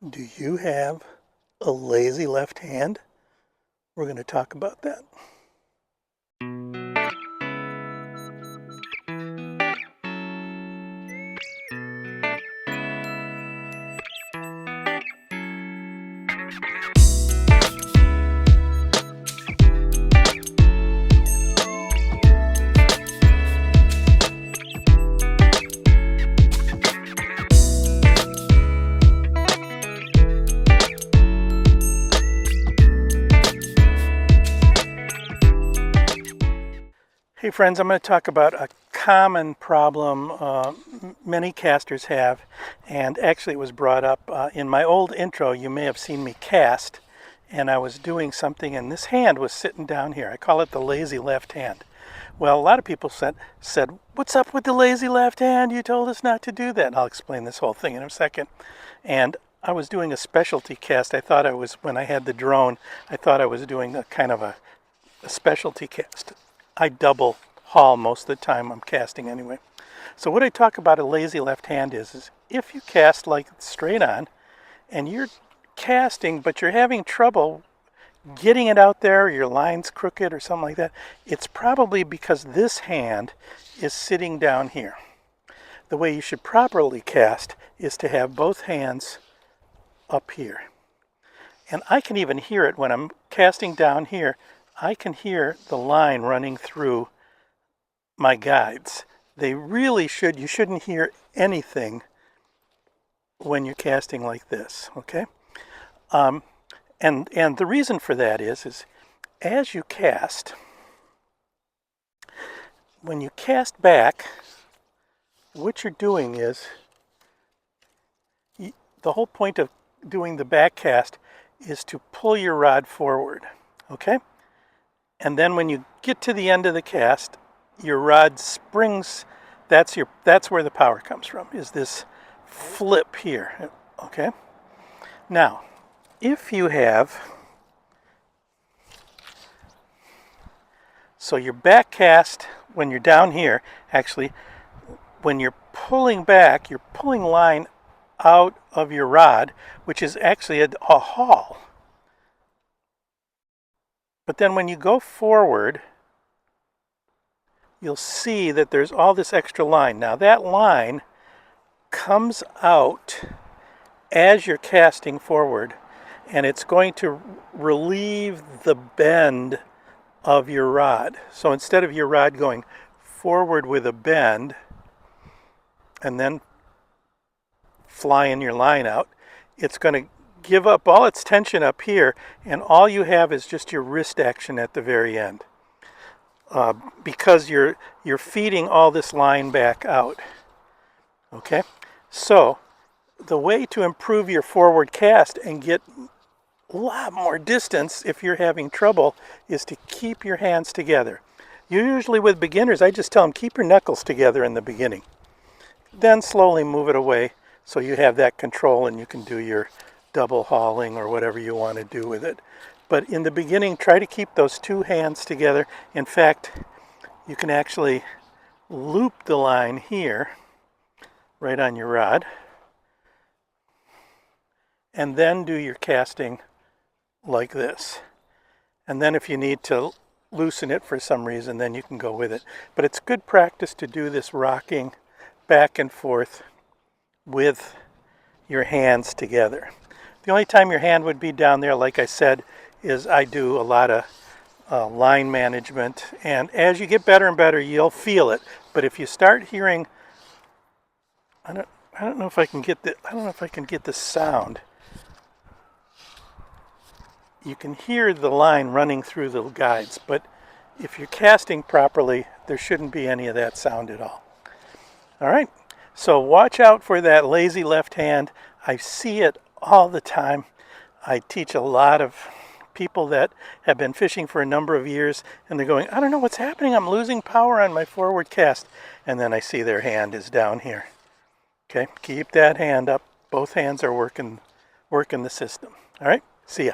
Do you have a lazy left hand? We're going to talk about that. Hey friends, I'm going to talk about a common problem many casters have, and actually it was brought up in my old intro. You may have seen me cast, and I was doing something and this hand was sitting down here. I call it the lazy left hand. Well, a lot of people said, what's up with the lazy left hand? You told us not to do that. And I'll explain this whole thing in a second. And I was doing a specialty cast. When I had the drone, I thought I was doing a kind of a specialty cast. I double haul most of the time I'm casting anyway. So what I talk about a lazy left hand is if you cast like straight on and you're casting but you're having trouble getting it out there, or your line's crooked or something like that, it's probably because this hand is sitting down here. The way you should properly cast is to have both hands up here. And I can even hear it when I'm casting down here. I can hear the line running through my guides. You shouldn't hear anything when you're casting like this, okay? And the reason for that is as you cast, when you cast back, what you're doing is, the whole point of doing the back cast is to pull your rod forward, okay? And then when you get to the end of the cast, your rod springs. That's where the power comes from, is this flip here, okay? Now, if you have, so your back cast, when you're down here, actually, when you're pulling back, you're pulling line out of your rod, which is actually a haul. But then when you go forward, you'll see that there's all this extra line. Now that line comes out as you're casting forward, and it's going to relieve the bend of your rod. So instead of your rod going forward with a bend and then flying your line out, it's going to give up all its tension up here, and all you have is just your wrist action at the very end, because you're feeding all this line back out. Okay, so the way to improve your forward cast and get a lot more distance if you're having trouble is to keep your hands together. Usually with beginners, I just tell them keep your knuckles together in the beginning, then slowly move it away so you have that control and you can do your double hauling or whatever you want to do with it. But in the beginning, try to keep those two hands together. In fact, you can actually loop the line here right on your rod and then do your casting like this. And then if you need to loosen it for some reason, then you can go with it. But it's good practice to do this rocking back and forth with your hands together. The only time your hand would be down there, like I said, is I do a lot of line management, and as you get better and better, you'll feel it. But if you start hearing, I don't know if I can get the sound. You can hear the line running through the guides, but if you're casting properly, there shouldn't be any of that sound at all. All right, so watch out for that lazy left hand. I see it all the time. I teach a lot of people that have been fishing for a number of years, and they're going, I don't know what's happening. I'm losing power on my forward cast. And then I see their hand is down here. Okay, keep that hand up. Both hands are working the system. All right, see ya.